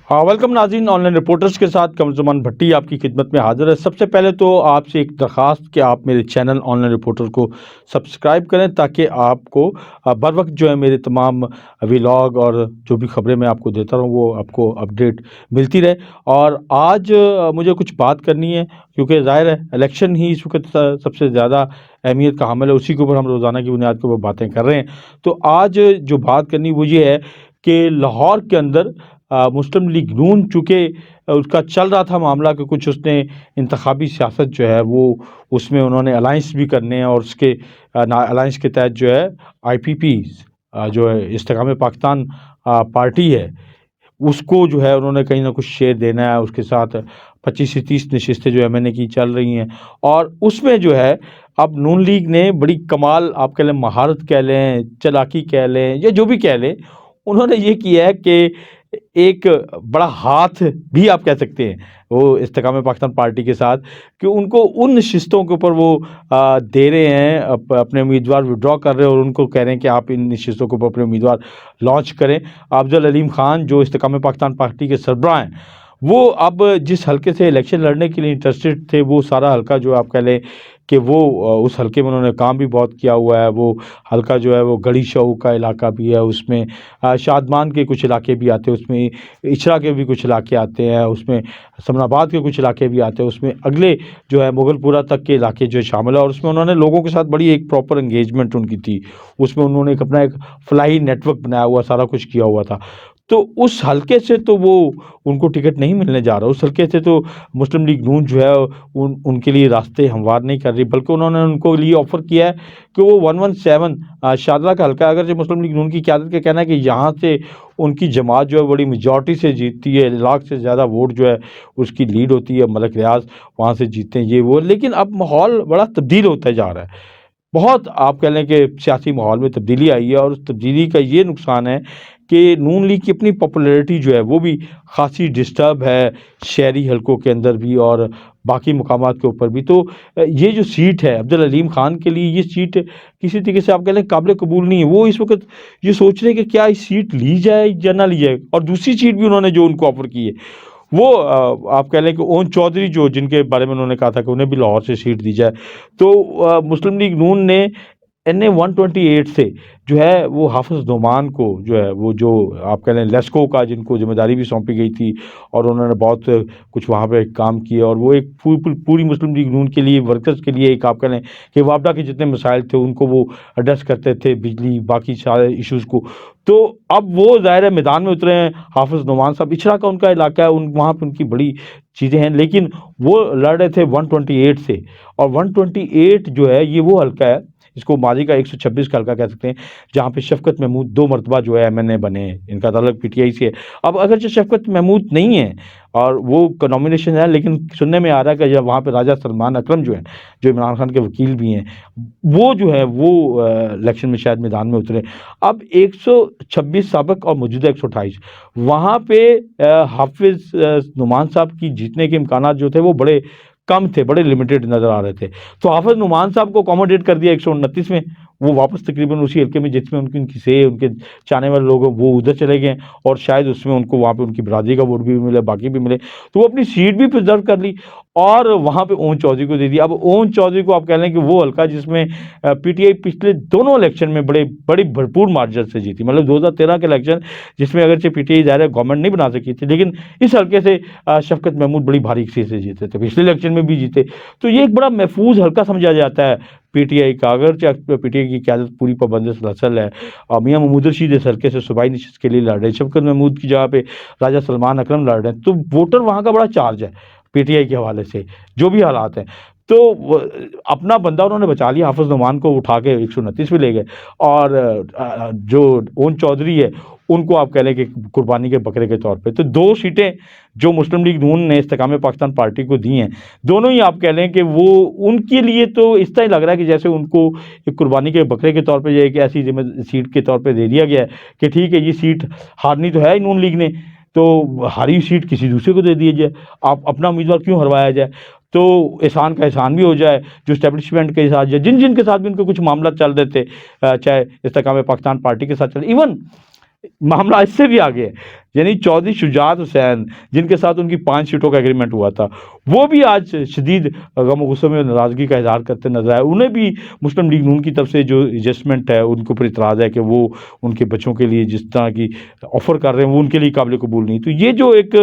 हाँ, वेलकम नाज़रीन। Online reporters के साथ कमरुज़्ज़मान भट्टी आपकी खिदमत में हाज़िर है। सबसे पहले तो आपसे एक दरख्वास्त कि आप मेरे चैनल ऑनलाइन रिपोर्टर को सब्सक्राइब करें ताकि आपको बर वक्त जो है मेरे तमाम व्लॉग और जो भी खबरें मैं आपको देता रहूँ वो आपको अपडेट मिलती रहे। और आज मुझे कुछ बात करनी है क्योंकि ज़ाहिर है इलेक्शन ही इस वक्त सबसे ज़्यादा अहमियत का हामिल है, उसी के ऊपर हम रोज़ाना की बुनियाद के ऊपर बातें कर रहे हैं। तो आज जो बात करनी वो ये है कि लाहौर के अंदर मुस्लिम लीग नून चूँकि उसका चल रहा था मामला कि कुछ उसने इंतखाबी सियासत जो है वो उसमें उन्होंने अलायंस भी करने हैं और उसके अलायंस के तहत जो है आईपीपी जो है इस्तेकाम पाकिस्तान पार्टी है उसको जो है उन्होंने कहीं ना कुछ शेयर देना है। उसके साथ 25 से 30 नशिस्तें जो एमएनए की चल रही हैं और उसमें जो है अब नून लीग ने बड़ी कमाल आप कह लें, महारत कह लें, चालाकी कह लें या जो भी कह लें, उन्होंने ये किया है कि एक बड़ा हाथ भी आप कह सकते हैं वो इस्तेकाम पाकिस्तान पार्टी के साथ कि उनको उन नशिस्तों के ऊपर वो दे रहे हैं, अपने उम्मीदवार विड्रॉ कर रहे हैं और उनको कह रहे हैं कि आप इन नशिस्तों के ऊपर अपने उम्मीदवार लॉन्च करें। अफजल अलीम खान जो इस्तेकाम पाकिस्तान पार्टी के सरबराह हैं वो अब जिस हलके से इलेक्शन लड़ने के लिए इंटरेस्टेड थे वो सारा हलका जो आप कह लें कि वो उस हलके में उन्होंने काम भी बहुत किया हुआ है। वो हलका जो है वो गढ़ी शऊ का इलाका भी है, उसमें शादमान के कुछ इलाके भी आते हैं, उसमें इचरा के भी कुछ इलाके आते हैं, उसमें समनाबाद के कुछ इलाके भी आते हैं, उसमें अगले जो है मुगलपुरा तक के इलाके जो शामिल है और उसमें उन्होंने लोगों के साथ बड़ी एक प्रॉपर एंगेजमेंट उनकी थी। उसमें उन्होंने एक अपना एक फ्लाई नेटवर्क बनाया हुआ, सारा कुछ किया हुआ था। तो उस हलके से तो वो उनको टिकट नहीं मिलने जा रहा, उस हलके से तो मुस्लिम लीग नून जो है उनके लिए रास्ते हमवार नहीं कर रही, बल्कि उन्होंने उनको लिए ऑफ़र किया है कि वो 117 शादरा का हलका, अगर जो मुस्लिम लीग नून की क़यादत का कहना है कि यहाँ से उनकी जमात जो है बड़ी मेजॉरिटी से जीतती है, लाख से ज़्यादा वोट जो है उसकी लीड होती है, मलक रियाज वहाँ से जीतते हैं ये वो। लेकिन अब माहौल बड़ा तब्दील होता जा रहा है, बहुत आप कह लें कि सियासी माहौल में तब्दीली आई है और उस तब्दीली का ये नुकसान है कि नून लीग की अपनी पॉपुलैरिटी जो है वो भी खासी डिस्टर्ब है, शहरी हलकों के अंदर भी और बाकी मकामात के ऊपर भी। तो ये जो सीट है अफजल अलीम खान के लिए, ये सीट किसी तरीके से आप कह लें काबिल कबूल नहीं है। वो इस वक्त ये सोच रहे हैं कि क्या इस सीट ली जाए या ना ली जाए। और दूसरी सीट भी उन्होंने जो उनको ऑफर की है वो आप कह लें कि ओन चौधरी जो जिनके बारे में उन्होंने कहा था कि उन्हें भी लाहौर से सीट दी जाए। तो मुस्लिम लीग नून ने एनए 128 से जो है वो हाफिज़ नोमान को जो है वो जो आप कह लें लेस्को का जिनको जिम्मेदारी भी सौंपी गई थी और उन्होंने बहुत कुछ वहाँ पे काम किए और वो एक पूरी मुस्लिम लीग नून के लिए, वर्कर्स के लिए एक आप कह लें कि वापडा के जितने मसाइल थे उनको वो एड्रेस करते थे, बिजली बाकी सारे इश्यूज़ को। तो अब वो ज़ाहिर है मैदान में उतरे हैं। हाफिज़ नोमान साहब इचरा का उनका इलाका है, उन वहाँ पे उनकी बड़ी चीज़ें हैं, लेकिन वो लड़ रहे थे 128 से। और 128 जो है ये वो हल्का है, इसको माजी का 126 का हल्का कह सकते हैं, जहाँ पे शफ़कत महमूद 2 मरतबा जो है एमएनए बने हैं। इनका ताल्लुक पीटीआई से है। अब अगरचे शफ़कत महमूद नहीं है और वो का नॉमिनेशन है, लेकिन सुनने में आ रहा है कि जब वहाँ पे राजा सलमान अकरम जो हैं, जो इमरान खान के वकील भी हैं, वो जो है वो इलेक्शन में शायद मैदान में उतरे। अब 126 साबिक़ और मौजूदा 128 वहाँ पे हाफिज़ नुमान साहब की जीतने के इम्कानात जो थे वो बड़े कम थे, बड़े लिमिटेड नज़र आ रहे थे। तो हाफिज़ नुमान साहब को अकोमोडेट कर दिया 129 में, वो वापस तकरीबन उसी हल्के में जिसमें उनकी से उनके चाहने वाले लोग वो उधर चले गए और शायद उसमें उनको वहाँ पे उनकी बिरादरी का वोट भी मिले, बाकी भी मिले। तो वो अपनी सीट भी प्रिज़र्व कर ली और वहाँ पे ओन चौधरी को दे दिया। अब ओन चौधरी को आप कह लें कि वो हल्का जिसमें पीटीआई पिछले दोनों इलेक्शन में बड़ी भरपूर मार्जिन से जीती, मतलब 2013 के इलेक्शन जिसमें अगरचे पीटीआई ज़ाहिर गवर्नमेंट नहीं बना सकी थी, लेकिन इस हल्के से शफ़कत महमूद बड़ी भारी सीट से जीते थे, पिछले इलेक्शन में भी जीते। तो ये एक बड़ा महफूज हल्का समझा जाता है पीटीआई का। अगर पीटीआई की क़यादत पूरी पाबंद सलसल है और मियां महमूद रशीद इस हल्के से सूबाई नशिस्त के लिए लड़ रहे हैं, शफ़कत महमूद की जगह पे राजा सलमान अकरम लड़ रहे हैं, तो वोटर वहाँ का बड़ा चार्ज है पीटीआई के हवाले से, जो भी हालात हैं। तो अपना बंदा उन्होंने बचा लिया, हाफिज़ नोमान को उठा के 129 पे ले गए और जो ओन चौधरी है उनको आप कह लें कि कुर्बानी के बकरे के तौर पे। तो 2 सीटें जो मुस्लिम लीग नून ने इस्तेकाम पाकिस्तान पार्टी को दी हैं, दोनों ही आप कह लें कि वो उनके लिए तो इस तरह लग रहा है कि जैसे उनको एक कुर्बानी के बकरे के तौर पे जो एक ऐसी सीट के तौर पे दे दिया गया है कि ठीक है, ये सीट हारनी तो है ही नून लीग ने, तो हारी सीट किसी दूसरे को दे दी जाए, आप अपना उम्मीदवार क्यों हरवाया जाए। तो एहसान का एहसान भी हो जाए जो इस्टेब्लिशमेंट के साथ या जिन के साथ भी उनके कुछ मामला चल रहे थे, चाहे इस्तेकाम पाकिस्तान पार्टी के साथ चले, इवन मामला इससे भी आगे है। यानी चौधरी शुजात हुसैन, जिनके साथ उनकी 5 सीटों का एग्रीमेंट हुआ था, वो भी आज शदीद गम और गुस्से में नाराज़गी का इज़हार करते नज़र आए। उन्हें भी मुस्लिम लीग नून की तरफ से जो एडजस्टमेंट है, उनके ऊपर इतराज़ है कि वो उनके बच्चों के लिए जिस तरह की ऑफ़र कर रहे हैं, वो उनके लिए काबिल कबूल नहीं। तो ये जो एक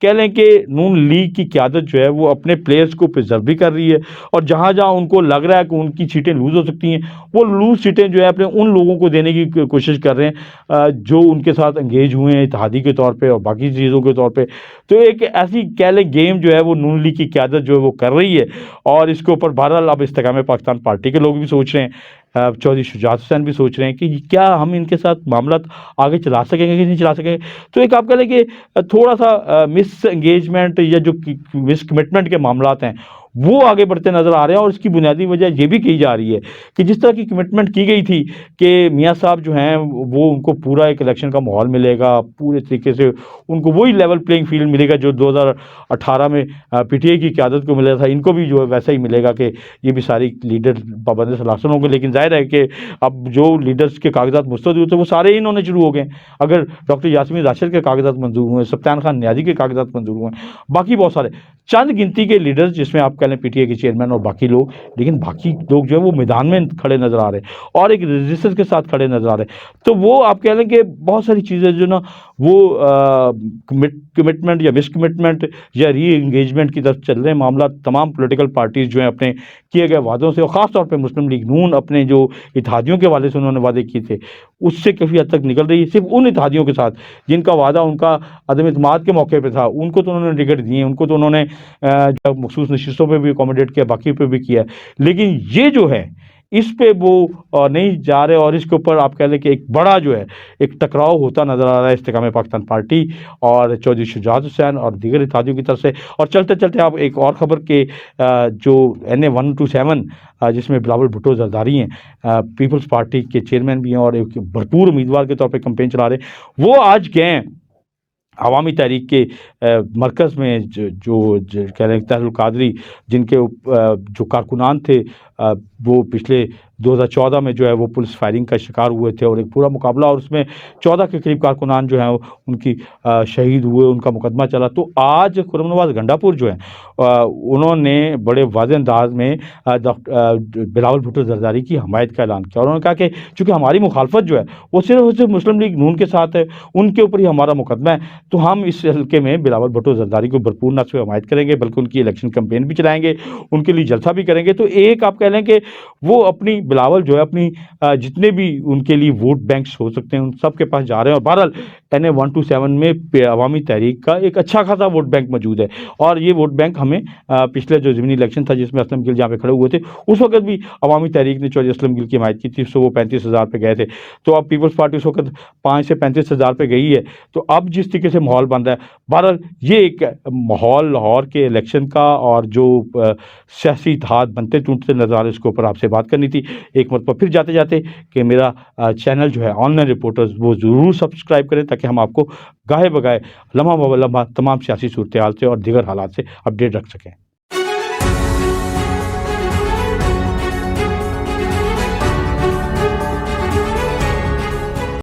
कह लें कि नून लीग की क़यादत जो है, वो अपने प्लेयर्स को प्रिज़र्व भी कर रही है, और जहाँ-जहाँ उनको लग रहा है कि उनकी सीटें लूज़ हो सकती हैं, वो लूज़ सीटें जो है अपने उन लोगों को देने की कोशिश कर रहे हैं जो उनके साथ एंगेज हुए हैं इत्तेहादी के तौर पे और बाकी चीज़ों के तौर पे। तो एक ऐसी कह लें गेम जो है वो नून लीग की क़यादत जो है वो कर रही है, और इसके ऊपर बहरहाल अब इस्तेकाम पाकिस्तान पार्टी के लोग भी सोच रहे हैं, चौधरी शुजात हुसैन भी सोच रहे हैं कि क्या हम इनके साथ मामलात आगे चला सकेंगे कि नहीं चला सकेंगे। तो एक आप कह लें कि थोड़ा-सा मिस एंगेजमेंट या जो कि मिस कमिटमेंट के मामलात हैं, वो आगे बढ़ते नज़र आ रहे हैं, और इसकी बुनियादी वजह ये भी कही जा रही है कि जिस तरह की कमिटमेंट की गई थी कि मियाँ साहब जो हैं वो उनको पूरा एक इलेक्शन का माहौल मिलेगा, पूरे तरीके से उनको वही लेवल प्लेइंग फील्ड मिलेगा जो 2018 में पीटीआई की क़यादत को मिला था, इनको भी जो है वैसा ही मिलेगा कि ये भी सारी लीडर पाबंद सलासन होंगे। लेकिन ज़ाहिर है कि अब जो लीडर्स के कागज़ात मुस्तरद हुए थे वो सारे इन्होंने शुरू हो गए। अगर डॉक्टर यास्मीन राशिद के कागज़ात मंजूर हुए, सफ्तान खान नियाज़ी के कागज़ात मंजूर हुए, बाकी बहुत सारे चंद गिनती के लीडर्स जिसमें आप कह लें पीटीआई के चेयरमैन और बाकी लोग, लेकिन बाकी लोग जो है वो मैदान में खड़े नज़र आ रहे हैं और एक रेजिस्टेंस के साथ खड़े नज़र आ रहे हैं। तो वो आप कह लें कि बहुत सारी चीज़ें जो ना वो कमिटमेंट या मिसकमिटमेंट या री एंगेजमेंट की तरफ चल रहे हैं मामला। तमाम पॉलिटिकल पार्टीज़ जो हैं अपने किए गए वादों से, और ख़ास तौर पे मुस्लिम लीग नून अपने जो इत्तेहादियों के हवाले से उन्होंने वादे किए थे, उससे काफ़ी हद तक निकल रही है। सिर्फ़ उन इत्तेहादियों के साथ जिनका वादा उनका अदम एतमाद के मौके पे था, उनको तो उन्होंने टिकट दिए, उनको तो उन्होंने जो मखसूस नशिस्तों पे भी अकोमोडेट किया, बाकी पे भी किया। लेकिन ये जो है, इस पे वो नहीं जा रहे, और इसके ऊपर आप कह लें कि एक बड़ा जो है एक टकराव होता नज़र आ रहा है इस्तेकाम पाकिस्तान पार्टी और चौधरी शुजात हुसैन और दीगर इत्तेहादियों की तरफ से। और चलते-चलते आप एक और ख़बर के जो NA 127 जिसमें बिलावल भुट्टो ज़रदारी हैं, पीपल्स पार्टी के चेयरमैन भी हैं और एक भरपूर उम्मीदवार के तौर पे कैंपेन चला रहे हैं, वो आज गए हैं अवामी तहरीक के मरकज़ में, जो कह रहे हैं तहसील कादरी, जिनके जो कारकुनान थे वो पिछले 2014 में जो है वो पुलिस फायरिंग का शिकार हुए थे, और एक पूरा मुकाबला, और उसमें 14 के करीब कारकुनान जो हैं उनकी शहीद हुए, उनका मुकदमा चला। तो आज खुर्रम नवाज़ गंडापुर जो हैं उन्होंने बड़े वाज़ेह अंदाज में बिलावल भुट्टो ज़रदारी की हमायत का ऐलान किया, और उन्होंने कहा कि चूँकि हमारी मुखालफत जो है वो सिर्फ़ और सिर्फ मुस्लिम लीग नून के साथ है, उनके ऊपर ही हमारा मुकदमा है, तो हम इस हल्के में बिलावल भुट्टो ज़रदारी को भरपूर न सिर्फ हमायत करेंगे बल्कि उनकी इलेक्शन कैंपेन भी चलाएँगे, उनके लिए जलसा भी करेंगे। तो एक आप कह लें कि वो अपनी बिलावल जो है अपनी जितने भी उनके लिए वोट बैंक्स हो सकते हैं उन सब के पास जा रहे हैं, और बहरहाल NA 127 में अवामी तहरीक का एक अच्छा खासा वोट बैंक मौजूद है, और ये वोट बैंक हमें पिछले जो ज़मीनी इलेक्शन था जिसमें असलम गिल जहाँ पे खड़े हुए थे, उस वक्त भी अवामी तहरीक ने चौधरी असलम गिल की हिमायत की थी, वो 35,000 पे गए थे। तो अब पीपल्स पार्टी उस वक्त 5 से 35,000 पे गई है। तो अब जिस तरीके से माहौल बन रहा है, बहरहाल ये एक माहौल लाहौर के इलेक्शन का और जो सियासी इत्तेहाद बनते टूटते नज़र आ रहे, इसके ऊपर आपसे बात करनी थी। एक मरतबा फिर जाते जाते कि मेरा चैनल जो है ऑनलाइन रिपोर्टर्स वो ज़रूर सब्सक्राइब करें, ताकि हम आपको गाहे बगाए लम्हा ब लम्हा तमाम सियासी सूरत हाल से और दीगर हालात से अपडेट रख सकें।